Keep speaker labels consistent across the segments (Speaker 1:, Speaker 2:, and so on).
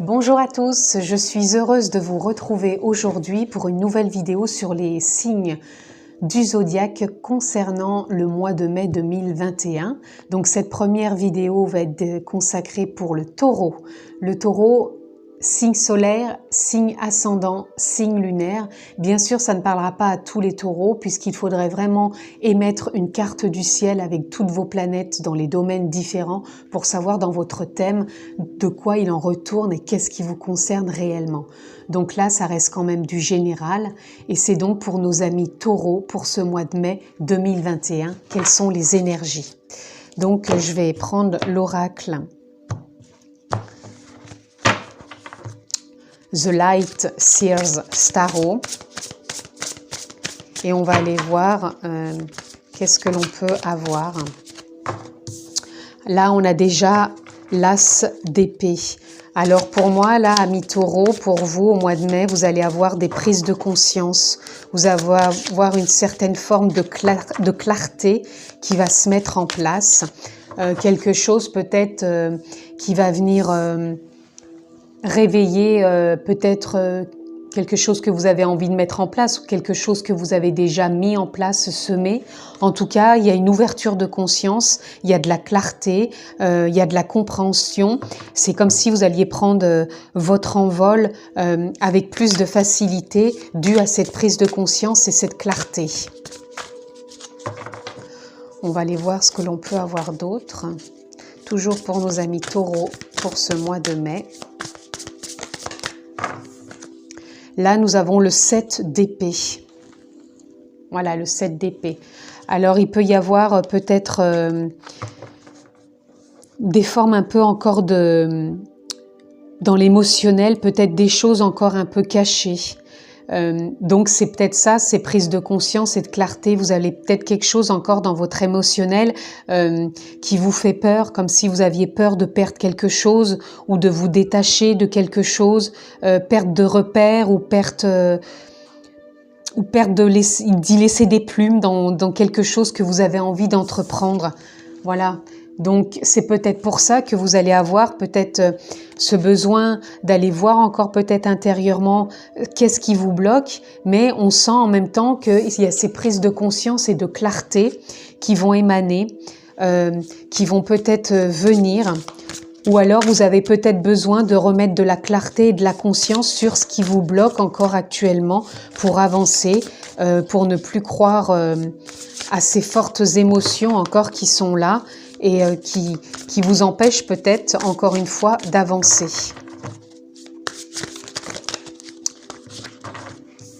Speaker 1: Bonjour à tous, je suis heureuse de vous retrouver aujourd'hui pour une nouvelle vidéo sur les signes du zodiaque concernant le mois de mai 2021. Donc cette première vidéo va être consacrée pour le taureau. Le taureau, signe solaire, signe ascendant, signe lunaire. Bien sûr, ça ne parlera pas à tous les taureaux puisqu'il faudrait vraiment émettre une carte du ciel avec toutes vos planètes dans les domaines différents pour savoir dans votre thème de quoi il en retourne et qu'est-ce qui vous concerne réellement. Donc là, ça reste quand même du général et c'est donc pour nos amis taureaux pour ce mois de mai 2021. Quelles sont les énergies? Donc je vais prendre l'oracle The Light Seers Tarot et on va aller voir qu'est-ce que l'on peut avoir. Là, on a déjà l'As d'épée. Alors pour moi, là, amis taureaux, pour vous, au mois de mai, vous allez avoir des prises de conscience. Vous allez avoir une certaine forme de clarté qui va se mettre en place. Quelque chose peut-être qui va venir réveiller peut-être quelque chose que vous avez envie de mettre en place ou quelque chose que vous avez déjà mis en place, semé. En tout cas, il y a une ouverture de conscience, il y a de la clarté, il y a de la compréhension. C'est comme si vous alliez prendre votre envol avec plus de facilité dû à cette prise de conscience et cette clarté. On va aller voir ce que l'on peut avoir d'autre. Toujours pour nos amis taureaux pour ce mois de mai. Là, nous avons le 7 d'épée. Voilà, le 7 d'épée. Alors, il peut y avoir peut-être des formes un peu encore dans l'émotionnel, peut-être des choses encore un peu cachées. Donc, c'est peut-être ça, ces prises de conscience et de clarté. Vous avez peut-être quelque chose encore dans votre émotionnel qui vous fait peur, comme si vous aviez peur de perdre quelque chose ou de vous détacher de quelque chose, perte de repères ou perte d'y laisser des plumes dans quelque chose que vous avez envie d'entreprendre. Voilà. Donc, c'est peut-être pour ça que vous allez avoir peut-être ce besoin d'aller voir encore peut-être intérieurement qu'est-ce qui vous bloque, mais on sent en même temps qu'il y a ces prises de conscience et de clarté qui vont émaner, qui vont peut-être venir, ou alors vous avez peut-être besoin de remettre de la clarté et de la conscience sur ce qui vous bloque encore actuellement pour avancer, pour ne plus croire à ces fortes émotions encore qui sont là, et qui vous empêche peut-être, encore une fois, d'avancer.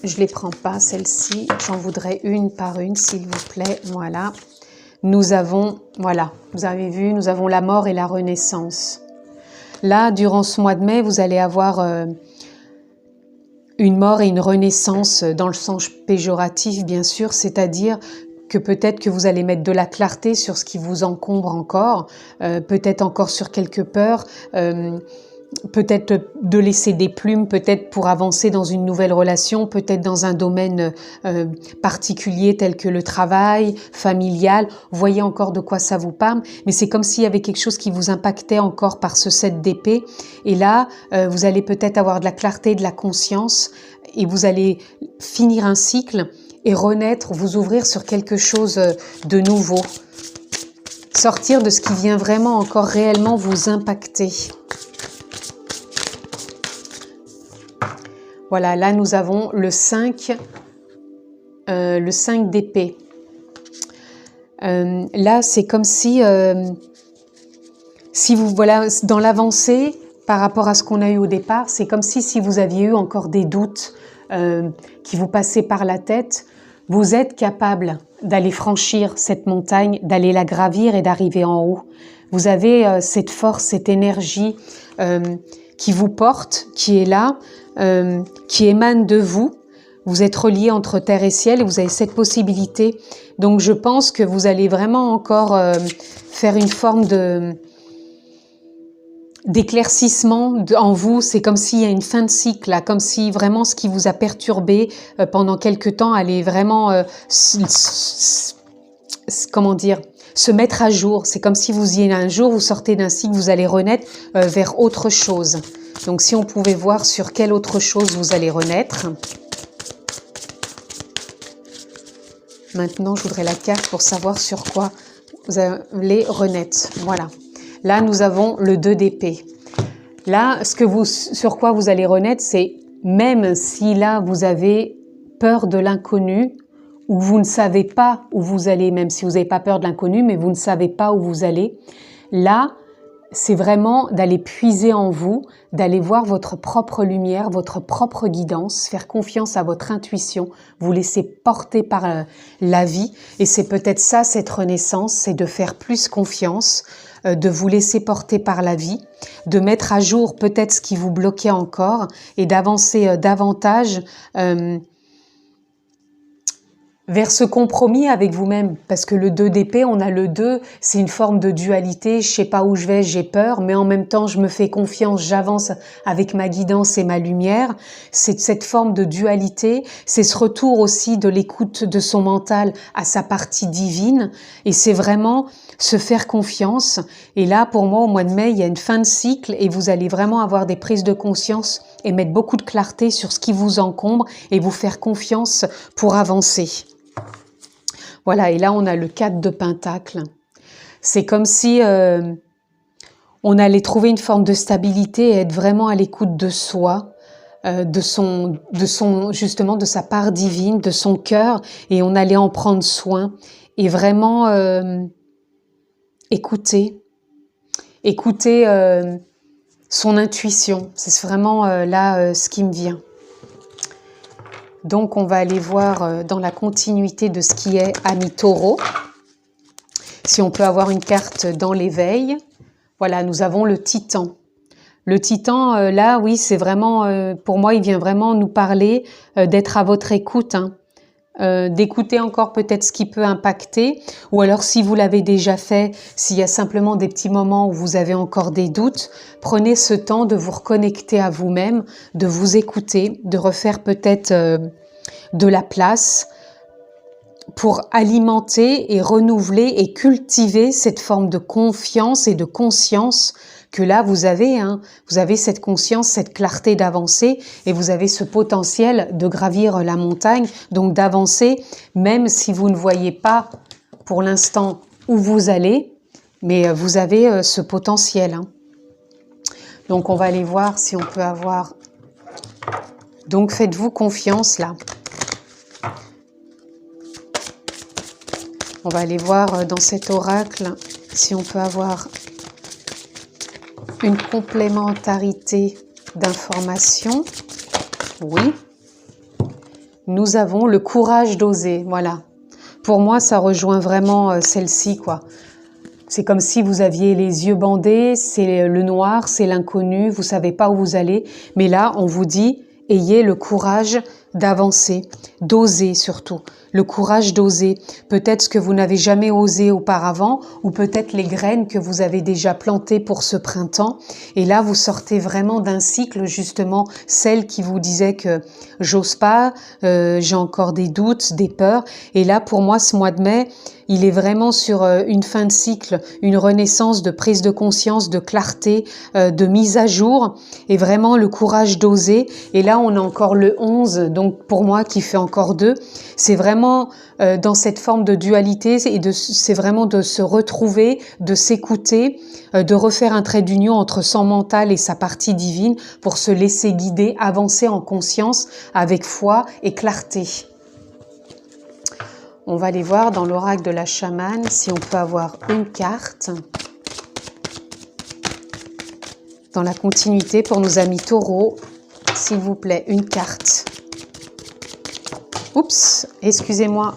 Speaker 1: Je ne les prends pas, celles-ci. J'en voudrais une par une, s'il vous plaît. Voilà. Nous avons, voilà, vous avez vu, nous avons la mort et la renaissance. Là, durant ce mois de mai, vous allez avoir une mort et une renaissance dans le sens péjoratif, bien sûr, c'est-à-dire que peut-être que vous allez mettre de la clarté sur ce qui vous encombre encore, peut-être encore sur quelques peurs, peut-être de laisser des plumes, peut-être pour avancer dans une nouvelle relation, peut-être dans un domaine particulier tel que le travail, familial. Vous voyez encore de quoi ça vous parle, mais c'est comme s'il y avait quelque chose qui vous impactait encore par ce 7 d'épée. Et là, vous allez peut-être avoir de la clarté, de la conscience, et vous allez finir un cycle et renaître, vous ouvrir sur quelque chose de nouveau. Sortir de ce qui vient vraiment encore réellement vous impacter. Voilà, là nous avons le 5 d'épée. Là, c'est comme si vous, voilà, dans l'avancée, par rapport à ce qu'on a eu au départ, c'est comme si vous aviez eu encore des doutes qui vous passaient par la tête. Vous êtes capable d'aller franchir cette montagne, d'aller la gravir et d'arriver en haut. Vous avez cette force, cette énergie qui vous porte, qui est là, qui émane de vous. Vous êtes relié entre terre et ciel et vous avez cette possibilité. Donc je pense que vous allez vraiment encore faire une forme d'éclaircissement en vous. C'est comme s'il y a une fin de cycle, là, comme si vraiment ce qui vous a perturbé pendant quelque temps allait vraiment, comment dire, se mettre à jour. C'est comme si vous y êtes un jour, vous sortez d'un cycle, vous allez renaître vers autre chose. Donc si on pouvait voir sur quelle autre chose vous allez renaître. Maintenant, je voudrais la carte pour savoir sur quoi vous allez renaître. Voilà. Là, nous avons le 2 d'épée. Là, sur quoi vous allez renaître, c'est même si là, vous avez peur de l'inconnu, ou vous ne savez pas où vous allez, même si vous n'avez pas peur de l'inconnu, mais vous ne savez pas où vous allez, là, c'est vraiment d'aller puiser en vous, d'aller voir votre propre lumière, votre propre guidance, faire confiance à votre intuition, vous laisser porter par la vie. Et c'est peut-être ça, cette renaissance, c'est de faire plus confiance, de vous laisser porter par la vie, de mettre à jour peut-être ce qui vous bloquait encore et d'avancer davantage vers ce compromis avec vous-même, parce que le 2 d'épée, on a le 2, c'est une forme de dualité, je sais pas où je vais, j'ai peur, mais en même temps je me fais confiance, j'avance avec ma guidance et ma lumière. C'est cette forme de dualité, c'est ce retour aussi de l'écoute de son mental à sa partie divine, et c'est vraiment se faire confiance. Et là, pour moi, au mois de mai, il y a une fin de cycle et vous allez vraiment avoir des prises de conscience et mettre beaucoup de clarté sur ce qui vous encombre et vous faire confiance pour avancer. Voilà, et là, on a le 4 de Pentacle. C'est comme si on allait trouver une forme de stabilité et être vraiment à l'écoute de soi, justement, de sa part divine, de son cœur, et on allait en prendre soin et vraiment écouter son intuition. C'est vraiment là ce qui me vient. Donc, on va aller voir dans la continuité de ce qui est Ami Taureau. Si on peut avoir une carte dans l'éveil. Voilà, nous avons le Titan. Le Titan, là, oui, c'est vraiment, pour moi, il vient vraiment nous parler d'être à votre écoute, hein. D'écouter encore peut-être ce qui peut impacter, ou alors si vous l'avez déjà fait, s'il y a simplement des petits moments où vous avez encore des doutes, prenez ce temps de vous reconnecter à vous-même, de vous écouter, de refaire peut-être de la place pour alimenter et renouveler et cultiver cette forme de confiance et de conscience que là vous avez, hein. Vous avez cette conscience, cette clarté d'avancer et vous avez ce potentiel de gravir la montagne, donc d'avancer même si vous ne voyez pas pour l'instant où vous allez, mais vous avez ce potentiel, hein. Donc on va aller voir si on peut avoir... Donc faites-vous confiance là. On va aller voir dans cet oracle si on peut avoir une complémentarité d'informations. Oui. Nous avons le courage d'oser. Voilà. Pour moi, ça rejoint vraiment celle-ci, quoi. C'est comme si vous aviez les yeux bandés, c'est le noir, c'est l'inconnu, vous savez pas où vous allez. Mais là, on vous dit, ayez le courage d'avancer, d'oser surtout. Le courage d'oser, peut-être ce que vous n'avez jamais osé auparavant, ou peut-être les graines que vous avez déjà plantées pour ce printemps. Et là, vous sortez vraiment d'un cycle, justement, celle qui vous disait que j'ose pas, j'ai encore des doutes, des peurs. Et là, pour moi, ce mois de mai, il est vraiment sur une fin de cycle, une renaissance de prise de conscience, de clarté, de mise à jour, et vraiment le courage d'oser. Et là, on a encore le 11, donc pour moi, qui fait encore 2. C'est vraiment dans cette forme de dualité, et c'est vraiment de se retrouver, de s'écouter, de refaire un trait d'union entre son mental et sa partie divine pour se laisser guider, avancer en conscience avec foi et clarté. On va aller voir dans l'oracle de la chamane si on peut avoir une carte dans la continuité pour nos amis taureaux. S'il vous plaît, une carte. Oups, excusez-moi.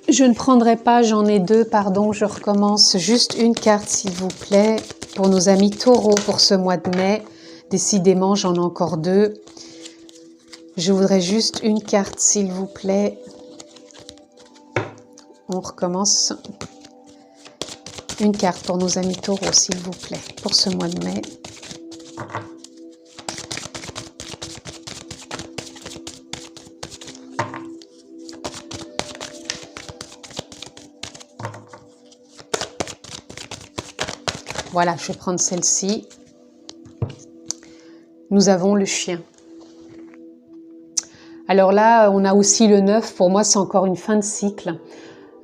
Speaker 1: Je ne prendrai pas, j'en ai 2, pardon, je recommence. Juste une carte, s'il vous plaît, pour nos amis taureaux pour ce mois de mai. Décidément, j'en ai encore 2. Je voudrais juste une carte, s'il vous plaît. On recommence. Une carte pour nos amis taureaux, s'il vous plaît, pour ce mois de mai. Voilà, je vais prendre celle-ci. nous avons le chien. Alors là, on a aussi le 9. Pour moi, c'est encore une fin de cycle.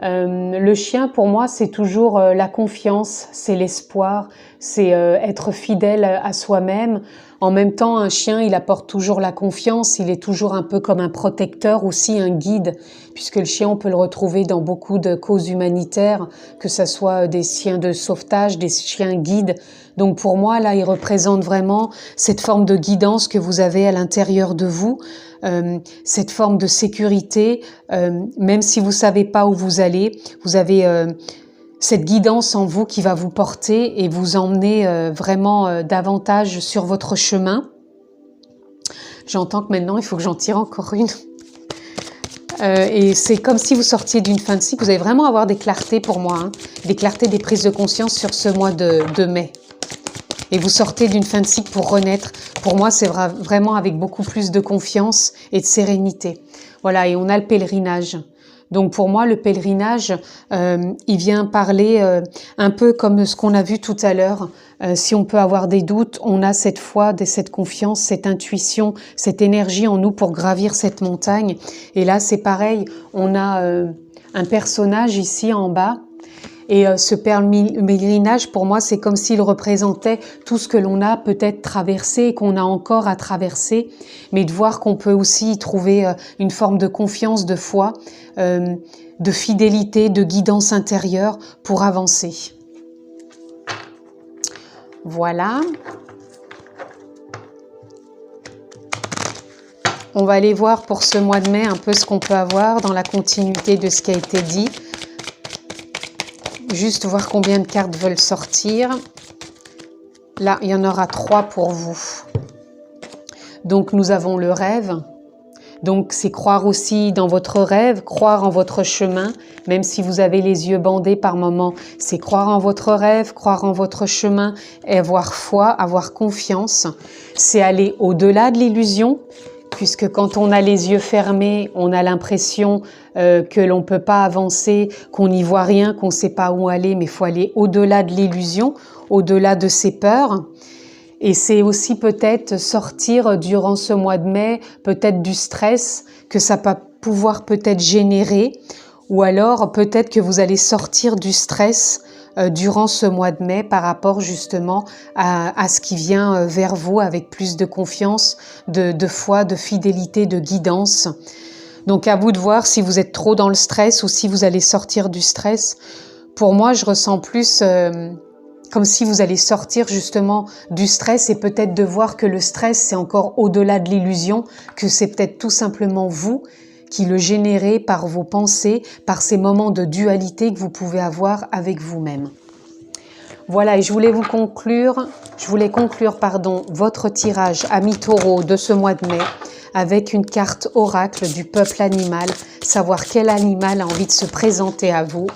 Speaker 1: Le chien, pour moi, c'est toujours la confiance, c'est l'espoir, c'est être fidèle à soi-même. En même temps, un chien, il apporte toujours la confiance, il est toujours un peu comme un protecteur, aussi un guide, puisque le chien, on peut le retrouver dans beaucoup de causes humanitaires, que ce soit des chiens de sauvetage, des chiens guides. Donc pour moi, là, il représente vraiment cette forme de guidance que vous avez à l'intérieur de vous, cette forme de sécurité, même si vous savez pas où vous allez, vous avez cette guidance en vous qui va vous porter et vous emmener vraiment davantage sur votre chemin. J'entends que maintenant, il faut que j'en tire encore une. Et c'est comme si vous sortiez d'une fin de cycle. Vous allez vraiment avoir des clartés pour moi, hein, des clartés, des prises de conscience sur ce mois de mai. Et vous sortez d'une fin de cycle pour renaître. Pour moi, c'est vraiment avec beaucoup plus de confiance et de sérénité. Voilà, et on a le pèlerinage. Donc pour moi, le pèlerinage, il vient parler un peu comme ce qu'on a vu tout à l'heure. Si on peut avoir des doutes, on a cette foi, cette confiance, cette intuition, cette énergie en nous pour gravir cette montagne. Et là, c'est pareil, on a un personnage ici en bas. Et ce pèlerinage, pour moi, c'est comme s'il représentait tout ce que l'on a peut-être traversé et qu'on a encore à traverser, mais de voir qu'on peut aussi y trouver une forme de confiance, de foi, de fidélité, de guidance intérieure pour avancer. Voilà. On va aller voir pour ce mois de mai un peu ce qu'on peut avoir dans la continuité de ce qui a été dit. Juste voir combien de cartes veulent sortir. Là, il y en aura 3 pour vous. Donc, nous avons le rêve. Donc, c'est croire aussi dans votre rêve, croire en votre chemin, même si vous avez les yeux bandés par moments. C'est croire en votre rêve, croire en votre chemin, et avoir foi, avoir confiance. C'est aller au-delà de l'illusion, puisque quand on a les yeux fermés, on a l'impression que l'on ne peut pas avancer, qu'on n'y voit rien, qu'on ne sait pas où aller, mais il faut aller au-delà de l'illusion, au-delà de ses peurs. Et c'est aussi peut-être sortir durant ce mois de mai, peut-être du stress que ça peut pouvoir peut-être générer, ou alors peut-être que vous allez sortir du stress durant ce mois de mai par rapport justement à ce qui vient vers vous avec plus de confiance, de foi, de fidélité, de guidance. Donc à vous de voir si vous êtes trop dans le stress ou si vous allez sortir du stress. Pour moi, je ressens plus comme si vous allez sortir justement du stress et peut-être de voir que le stress, c'est encore au-delà de l'illusion, que c'est peut-être tout simplement vous qui le générez par vos pensées, par ces moments de dualité que vous pouvez avoir avec vous-même. Voilà, et je voulais conclure votre tirage Amis Taureaux de ce mois de mai avec une carte oracle du peuple animal, savoir quel animal a envie de se présenter à vous.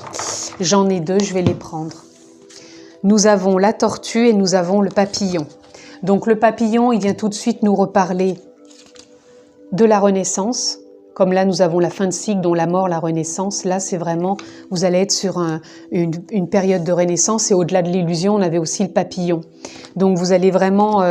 Speaker 1: J'en ai 2, je vais les prendre. Nous avons la tortue et nous avons le papillon. Donc le papillon, il vient tout de suite nous reparler de la renaissance. Comme là, nous avons la fin de cycle, dont la mort, la renaissance. Là, c'est vraiment, vous allez être sur une période de renaissance. Et au-delà de l'illusion, on avait aussi le papillon. Donc, vous allez vraiment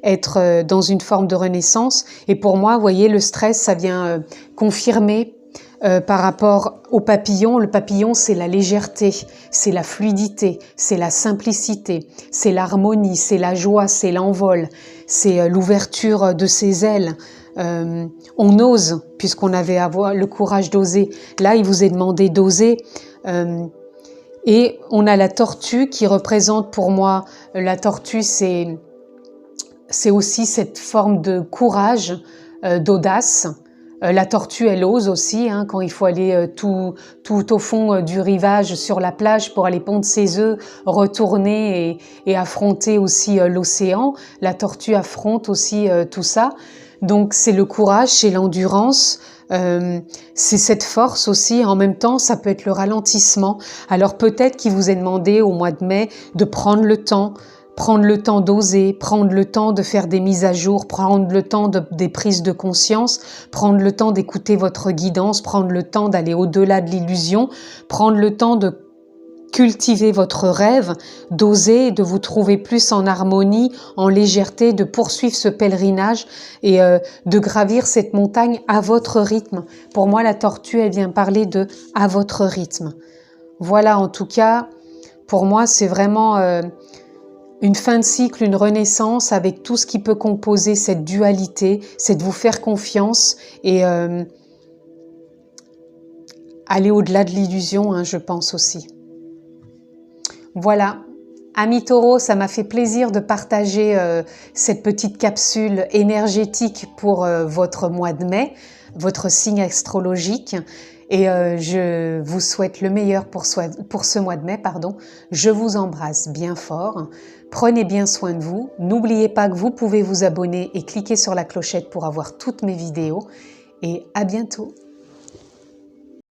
Speaker 1: être dans une forme de renaissance. Et pour moi, vous voyez, le stress, ça vient confirmer par rapport au papillon. Le papillon, c'est la légèreté, c'est la fluidité, c'est la simplicité, c'est l'harmonie, c'est la joie, c'est l'envol, c'est l'ouverture de ses ailes. On ose, puisqu'on avait le courage d'oser. Là, il vous est demandé d'oser. Et on a la tortue qui représente pour moi, la tortue, c'est aussi cette forme de courage, d'audace. La tortue, elle ose aussi, hein, quand il faut aller tout au fond du rivage sur la plage pour aller pondre ses œufs, retourner et affronter aussi l'océan. La tortue affronte aussi tout ça. Donc c'est le courage, c'est l'endurance, c'est cette force aussi. En même temps, ça peut être le ralentissement. Alors peut-être qu'il vous est demandé au mois de mai de prendre le temps d'oser, prendre le temps de faire des mises à jour, prendre le temps des prises de conscience, prendre le temps d'écouter votre guidance, prendre le temps d'aller au-delà de l'illusion, prendre le temps cultiver votre rêve, d'oser, de vous trouver plus en harmonie, en légèreté, de poursuivre ce pèlerinage et de gravir cette montagne à votre rythme. Pour moi, la tortue, elle vient parler de « à votre rythme ». Voilà, en tout cas, pour moi, c'est vraiment une fin de cycle, une renaissance avec tout ce qui peut composer cette dualité, c'est de vous faire confiance et aller au-delà de l'illusion, hein, je pense aussi. Voilà, amis taureaux, ça m'a fait plaisir de partager cette petite capsule énergétique pour votre mois de mai, votre signe astrologique. Et je vous souhaite le meilleur pour ce mois de mai. Je vous embrasse bien fort. Prenez bien soin de vous. N'oubliez pas que vous pouvez vous abonner et cliquer sur la clochette pour avoir toutes mes vidéos. Et à bientôt.